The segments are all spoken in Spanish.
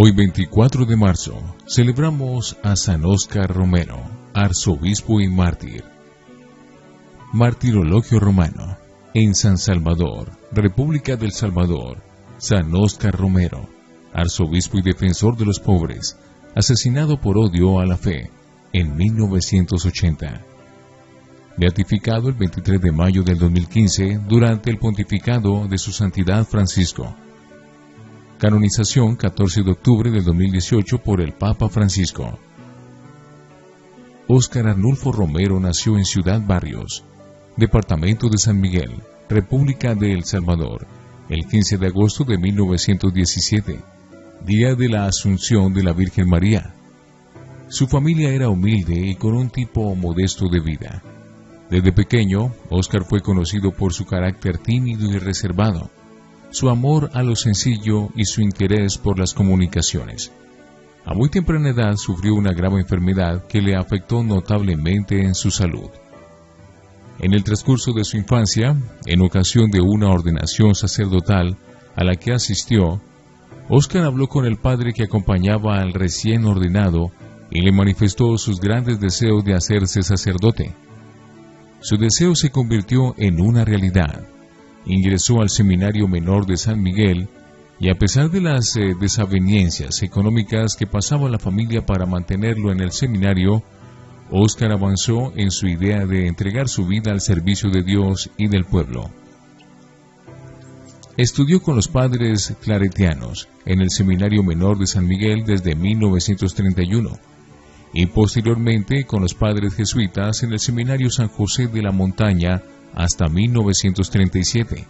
Hoy 24 de marzo celebramos a San Óscar Romero, arzobispo y mártir. Martirologio romano. En San Salvador, República del Salvador, San Óscar Romero, arzobispo y defensor de los pobres, asesinado por odio a la fe en 1980. Beatificado el 23 de mayo del 2015 durante el pontificado de su Santidad Francisco. Canonización 14 de octubre del 2018 por el Papa Francisco. Óscar Arnulfo Romero nació en Ciudad Barrios, Departamento de San Miguel, República de El Salvador, el 15 de agosto de 1917, día de la Asunción de la Virgen María. Su familia era humilde y con un tipo modesto de vida. Desde pequeño, Óscar fue conocido por su carácter tímido y reservado, su amor a lo sencillo y su interés por las comunicaciones. A muy temprana edad sufrió una grave enfermedad que le afectó notablemente en su salud. En el transcurso de su infancia, en ocasión de una ordenación sacerdotal a la que asistió, Óscar habló con el padre que acompañaba al recién ordenado y le manifestó sus grandes deseos de hacerse sacerdote. Su deseo se convirtió en una realidad. Ingresó al Seminario Menor de San Miguel y a pesar de las desavenencias económicas que pasaba la familia para mantenerlo en el seminario, Óscar avanzó en su idea de entregar su vida al servicio de Dios y del pueblo. Estudió con los padres claretianos en el Seminario Menor de San Miguel desde 1931 y posteriormente con los padres jesuitas en el Seminario San José de la Montaña hasta 1937.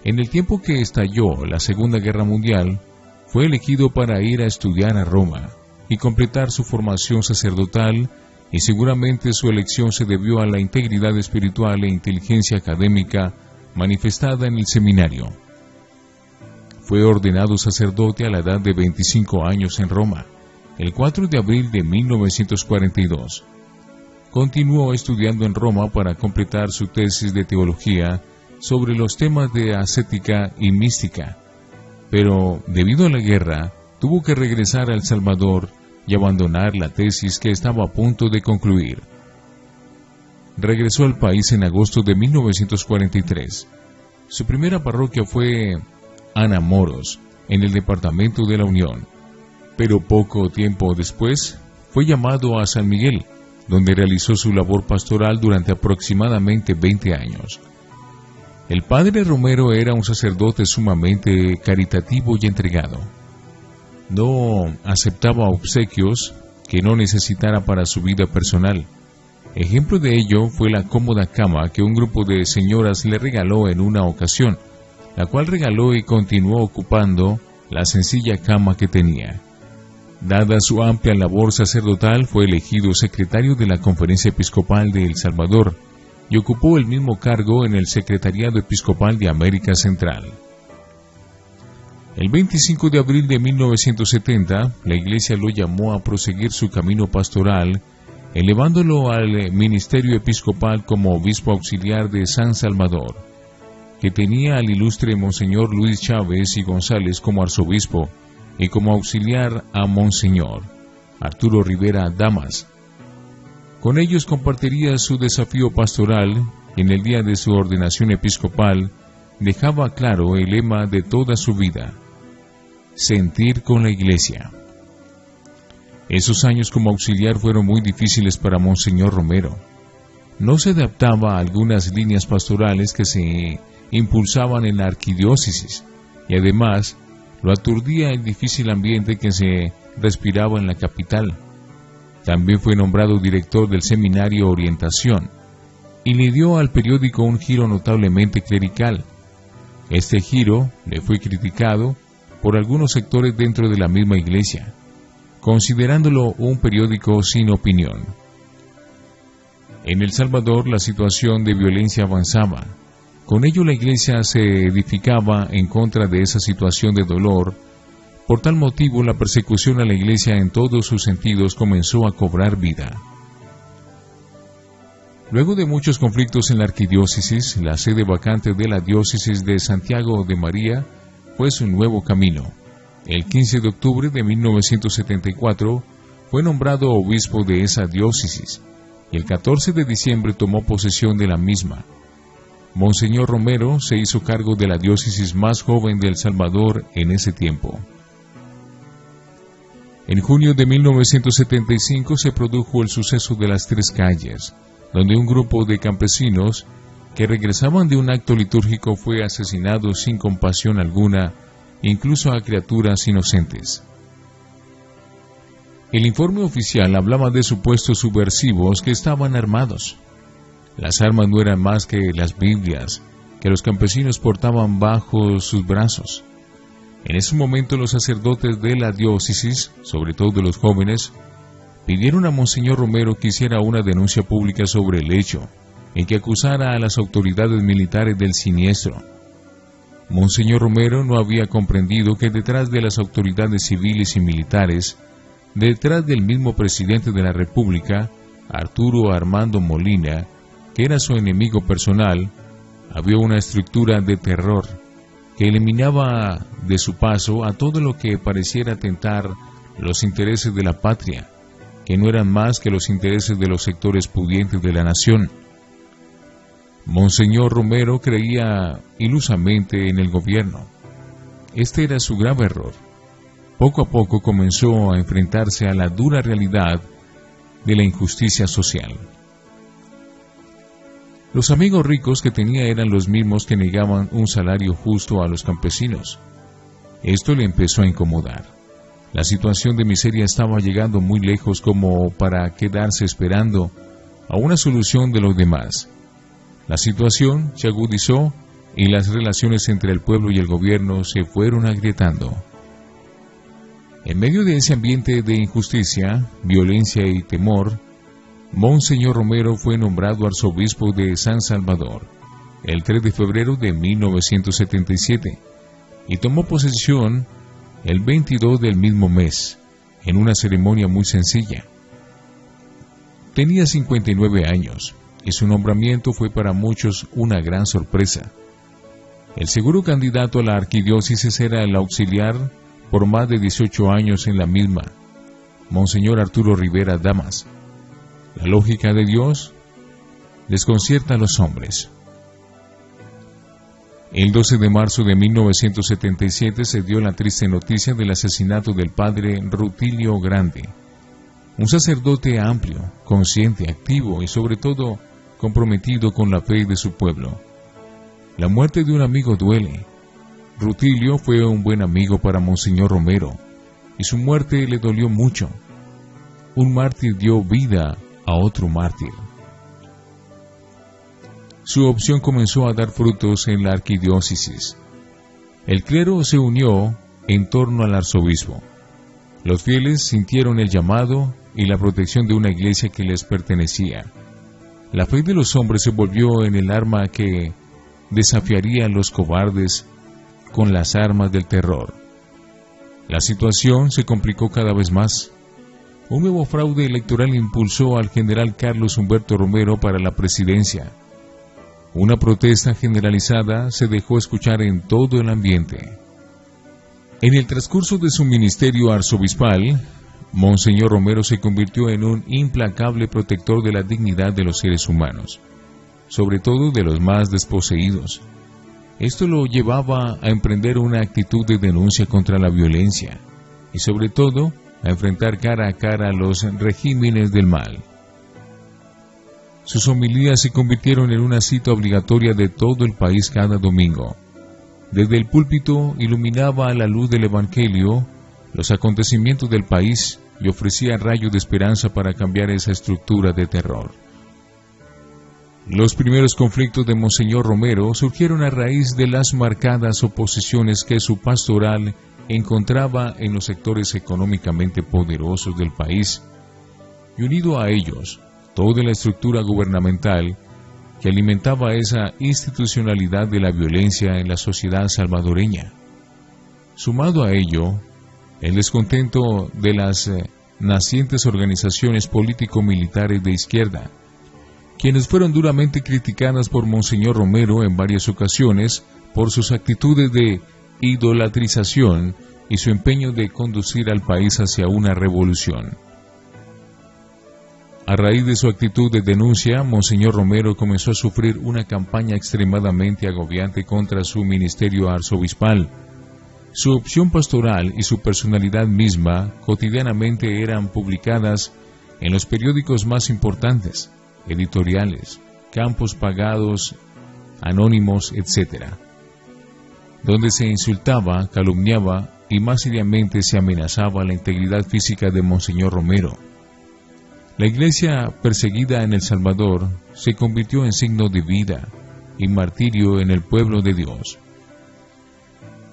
En el tiempo que estalló la Segunda Guerra Mundial, fue elegido para ir a estudiar a Roma y completar su formación sacerdotal, y seguramente su elección se debió a la integridad espiritual e inteligencia académica manifestada en el seminario. Fue ordenado sacerdote a la edad de 25 años en Roma, el 4 de abril de 1942. Continuó estudiando en Roma para completar su tesis de teología sobre los temas de ascética y mística, pero debido a la guerra tuvo que regresar a El Salvador y abandonar la tesis que estaba a punto de concluir. Regresó al país en agosto de 1943. Su primera parroquia fue Anamoros, en el departamento de La Unión, pero poco tiempo después fue llamado a San Miguel, donde realizó su labor pastoral durante aproximadamente 20 años. El padre Romero era un sacerdote sumamente caritativo y entregado. No aceptaba obsequios que no necesitara para su vida personal. Ejemplo de ello fue la cómoda cama que un grupo de señoras le regaló en una ocasión, la cual regaló y continuó ocupando la sencilla cama que tenía. Dada su amplia labor sacerdotal, fue elegido secretario de la Conferencia Episcopal de El Salvador y ocupó el mismo cargo en el Secretariado Episcopal de América Central. El 25 de abril de 1970, la Iglesia lo llamó a proseguir su camino pastoral, elevándolo al ministerio episcopal como obispo auxiliar de San Salvador, que tenía al ilustre Monseñor Luis Chávez y González como arzobispo, y como auxiliar a Monseñor Arturo Rivera Damas. Con ellos compartiría su desafío pastoral y en el día de su ordenación episcopal dejaba claro el lema de toda su vida: sentir con la Iglesia. Esos años como auxiliar fueron muy difíciles para Monseñor Romero. No se adaptaba a algunas líneas pastorales que se impulsaban en la arquidiócesis y además lo aturdía el difícil ambiente que se respiraba en la capital. También fue nombrado director del Seminario Orientación y le dio al periódico un giro notablemente clerical. Este giro le fue criticado por algunos sectores dentro de la misma Iglesia, considerándolo un periódico sin opinión. En El Salvador la situación de violencia avanzaba. Con ello la Iglesia se edificaba en contra de esa situación de dolor. Por tal motivo la persecución a la Iglesia en todos sus sentidos comenzó a cobrar vida. Luego de muchos conflictos en la arquidiócesis, la sede vacante de la diócesis de Santiago de María fue su nuevo camino, El 15 de octubre de 1974 fue nombrado obispo de esa diócesis y el 14 de diciembre tomó posesión de la misma. Monseñor Romero se hizo cargo de la diócesis más joven de El Salvador en ese tiempo. En junio de 1975 se produjo el suceso de las Tres Calles, donde un grupo de campesinos que regresaban de un acto litúrgico fue asesinado sin compasión alguna, incluso a criaturas inocentes. El informe oficial hablaba de supuestos subversivos que estaban armados. Las armas no eran más que las Biblias que los campesinos portaban bajo sus brazos. En ese momento los sacerdotes de la diócesis, sobre todo los jóvenes, pidieron a Monseñor Romero que hiciera una denuncia pública sobre el hecho, en que acusara a las autoridades militares del siniestro. Monseñor Romero no había comprendido que detrás de las autoridades civiles y militares, detrás del mismo presidente de la República, Arturo Armando Molina, que era su enemigo personal, había una estructura de terror que eliminaba de su paso a todo lo que pareciera atentar los intereses de la patria, que no eran más que los intereses de los sectores pudientes de la nación. Monseñor Romero creía ilusamente en el gobierno. Este era su grave error. Poco a poco comenzó a enfrentarse a la dura realidad de la injusticia social. Los amigos ricos que tenía eran los mismos que negaban un salario justo a los campesinos. Esto le empezó a incomodar. La situación de miseria estaba llegando muy lejos como para quedarse esperando a una solución de los demás. La situación se agudizó y las relaciones entre el pueblo y el gobierno se fueron agrietando. En medio de ese ambiente de injusticia, violencia y temor, Monseñor Romero fue nombrado arzobispo de San Salvador el 3 de febrero de 1977 y tomó posesión el 22 del mismo mes, en una ceremonia muy sencilla. Tenía 59 años y su nombramiento fue para muchos una gran sorpresa. El seguro candidato a la arquidiócesis era el auxiliar por más de 18 años en la misma, Monseñor Arturo Rivera Damas. La lógica de Dios desconcierta a los hombres. El 12 de marzo de 1977 se dio la triste noticia del asesinato del padre Rutilio Grande, un sacerdote amplio, consciente, activo y sobre todo comprometido con la fe de su pueblo. La muerte de un amigo duele. Rutilio fue un buen amigo para Monseñor Romero y su muerte le dolió mucho. Un mártir dio vida a otro mártir. Su opción comenzó a dar frutos en la arquidiócesis. El clero se unió en torno al arzobispo. Los fieles sintieron el llamado y la protección de una iglesia que les pertenecía. La fe de los hombres se volvió en el arma que desafiaría a los cobardes con las armas del terror. La situación se complicó cada vez más. Un nuevo fraude electoral impulsó al general Carlos Humberto Romero para la presidencia. Una protesta generalizada se dejó escuchar en todo el ambiente. En el transcurso de su ministerio arzobispal, Monseñor Romero se convirtió en un implacable protector de la dignidad de los seres humanos, sobre todo de los más desposeídos. Esto lo llevaba a emprender una actitud de denuncia contra la violencia y sobre todo a enfrentar cara a cara a los regímenes del mal. Sus homilías se convirtieron en una cita obligatoria de todo el país cada domingo. Desde el púlpito iluminaba a la luz del Evangelio los acontecimientos del país y ofrecía rayos de esperanza para cambiar esa estructura de terror. Los primeros conflictos de Monseñor Romero surgieron a raíz de las marcadas oposiciones que su pastoral encontraba en los sectores económicamente poderosos del país, y unido a ellos, toda la estructura gubernamental que alimentaba esa institucionalidad de la violencia en la sociedad salvadoreña. Sumado a ello, el descontento de las nacientes organizaciones político-militares de izquierda, quienes fueron duramente criticadas por Monseñor Romero en varias ocasiones por sus actitudes de idolatrización y su empeño de conducir al país hacia una revolución. A raíz de su actitud de denuncia, Monseñor Romero comenzó a sufrir una campaña extremadamente agobiante contra su ministerio arzobispal. Su opción pastoral y su personalidad misma cotidianamente eran publicadas en los periódicos más importantes, editoriales, campos pagados, anónimos, etc., donde se insultaba, calumniaba y más seriamente se amenazaba la integridad física de Monseñor Romero. La iglesia perseguida en El Salvador se convirtió en signo de vida y martirio en el pueblo de Dios.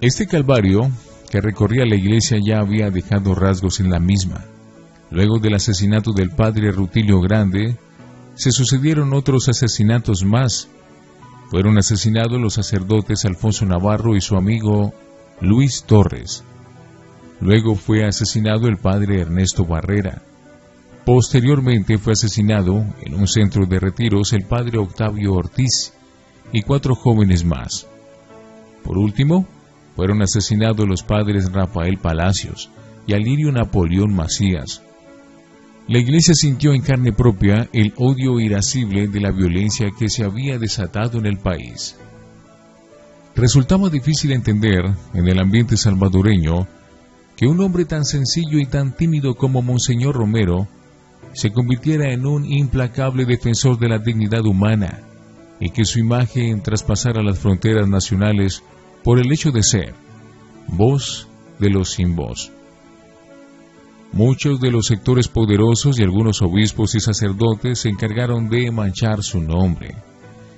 Este calvario que recorría la iglesia ya había dejado rasgos en la misma. Luego del asesinato del padre Rutilio Grande, se sucedieron otros asesinatos más. Fueron asesinados los sacerdotes Alfonso Navarro y su amigo Luis Torres. Luego fue asesinado el padre Ernesto Barrera. Posteriormente fue asesinado en un centro de retiros el padre Octavio Ortiz y 4 jóvenes más. Por último, fueron asesinados los padres Rafael Palacios y Alirio Napoleón Macías. La iglesia sintió en carne propia el odio irascible de la violencia que se había desatado en el país. Resultaba difícil entender, en el ambiente salvadoreño, que un hombre tan sencillo y tan tímido como Monseñor Romero se convirtiera en un implacable defensor de la dignidad humana y que su imagen traspasara las fronteras nacionales por el hecho de ser voz de los sin voz. Muchos de los sectores poderosos y algunos obispos y sacerdotes se encargaron de manchar su nombre.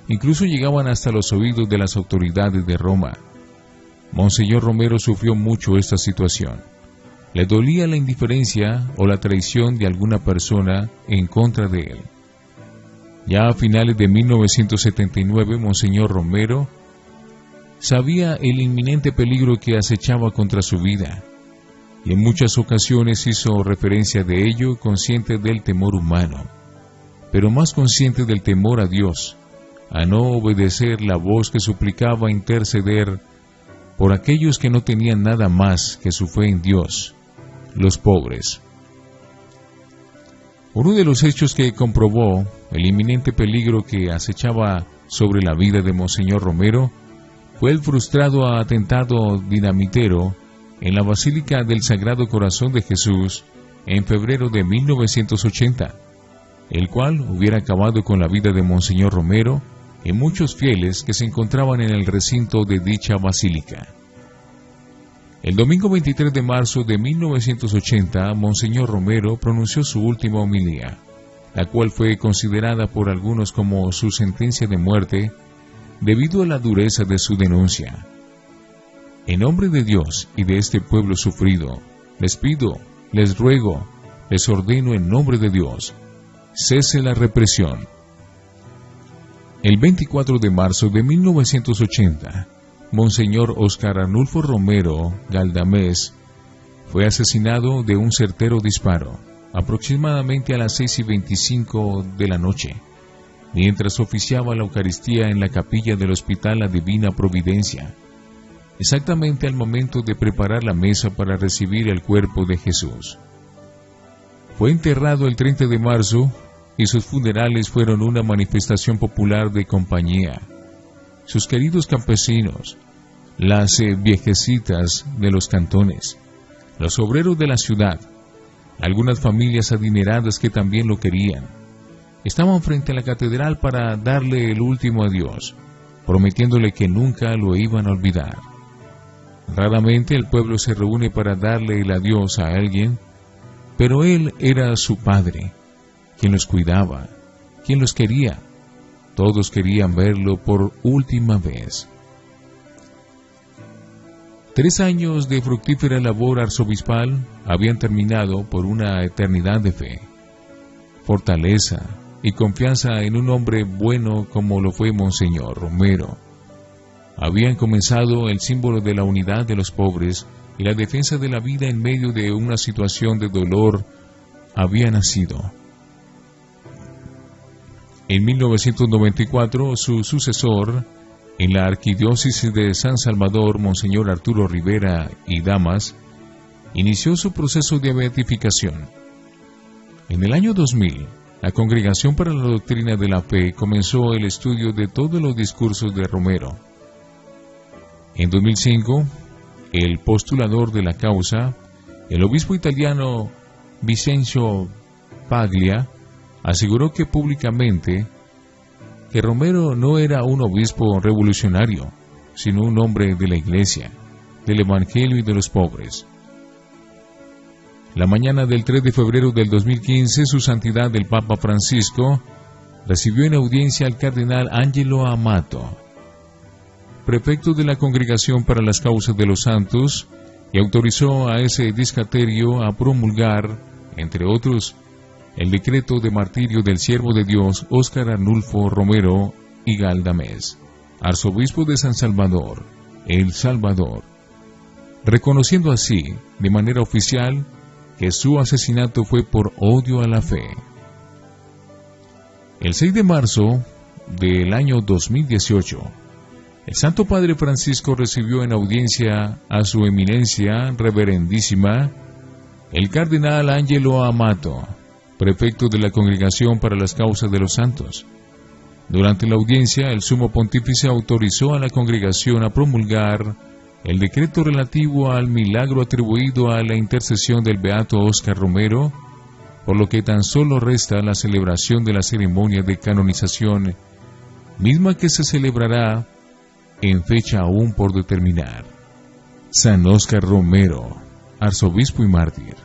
Incluso llegaban hasta los oídos de las autoridades de Roma. Monseñor Romero sufrió mucho esta situación. Le dolía la indiferencia o la traición de alguna persona en contra de él. Ya a finales de 1979, Monseñor Romero sabía el inminente peligro que acechaba contra su vida, y en muchas ocasiones hizo referencia de ello, consciente del temor humano, pero más consciente del temor a Dios, a no obedecer la voz que suplicaba interceder por aquellos que no tenían nada más que su fe en Dios, los pobres. Uno de los hechos que comprobó el inminente peligro que acechaba sobre la vida de Monseñor Romero fue el frustrado atentado dinamitero en la Basílica del Sagrado Corazón de Jesús en febrero de 1980, el cual hubiera acabado con la vida de Monseñor Romero y muchos fieles que se encontraban en el recinto de dicha basílica. El domingo 23 de marzo de 1980, Monseñor Romero pronunció su última homilía, la cual fue considerada por algunos como su sentencia de muerte debido a la dureza de su denuncia. En nombre de Dios y de este pueblo sufrido, les pido, les ruego, les ordeno en nombre de Dios, cese la represión. El 24 de marzo de 1980, Monseñor Óscar Arnulfo Romero Galdamés fue asesinado de un certero disparo, aproximadamente a las 6:25 de la noche, mientras oficiaba la Eucaristía en la capilla del Hospital La Divina Providencia, exactamente al momento de preparar la mesa para recibir el cuerpo de Jesús. Fue enterrado el 30 de marzo y sus funerales fueron una manifestación popular de compañía. Sus queridos campesinos, las viejecitas de los cantones, los obreros de la ciudad, algunas familias adineradas que también lo querían, estaban frente a la catedral para darle el último adiós, prometiéndole que nunca lo iban a olvidar. Raramente el pueblo se reúne para darle el adiós a alguien, pero él era su padre, quien los cuidaba, quien los quería. Todos querían verlo por última vez. 3 años de fructífera labor arzobispal habían terminado por una eternidad de fe, fortaleza y confianza en un hombre bueno como lo fue Monseñor Romero. Habían comenzado el símbolo de la unidad de los pobres y la defensa de la vida en medio de una situación de dolor había nacido. En 1994, su sucesor en la arquidiócesis de San Salvador, Monseñor Arturo Rivera y Damas, inició su proceso de beatificación. En el año 2000, la Congregación para la Doctrina de la Fe comenzó el estudio de todos los discursos de Romero. En 2005, el postulador de la causa, el obispo italiano Vincenzo Paglia, aseguró que públicamente que Romero no era un obispo revolucionario, sino un hombre de la Iglesia, del Evangelio y de los pobres. La mañana del 3 de febrero del 2015, Su Santidad el Papa Francisco recibió en audiencia al cardenal Angelo Amato, prefecto de la Congregación para las Causas de los Santos, y autorizó a ese dicasterio a promulgar, entre otros, el decreto de martirio del siervo de Dios Óscar Arnulfo Romero y Galdamés, arzobispo de San Salvador, El Salvador, reconociendo así, de manera oficial, que su asesinato fue por odio a la fe. El 6 de marzo del año 2018, el Santo Padre Francisco recibió en audiencia a su eminencia reverendísima, el cardenal Angelo Amato, prefecto de la Congregación para las Causas de los Santos. Durante la audiencia, el Sumo Pontífice autorizó a la Congregación a promulgar el decreto relativo al milagro atribuido a la intercesión del beato Óscar Romero, por lo que tan solo resta la celebración de la ceremonia de canonización, misma que se celebrará en fecha aún por determinar. San Óscar Romero, arzobispo y mártir,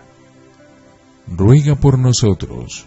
ruega por nosotros.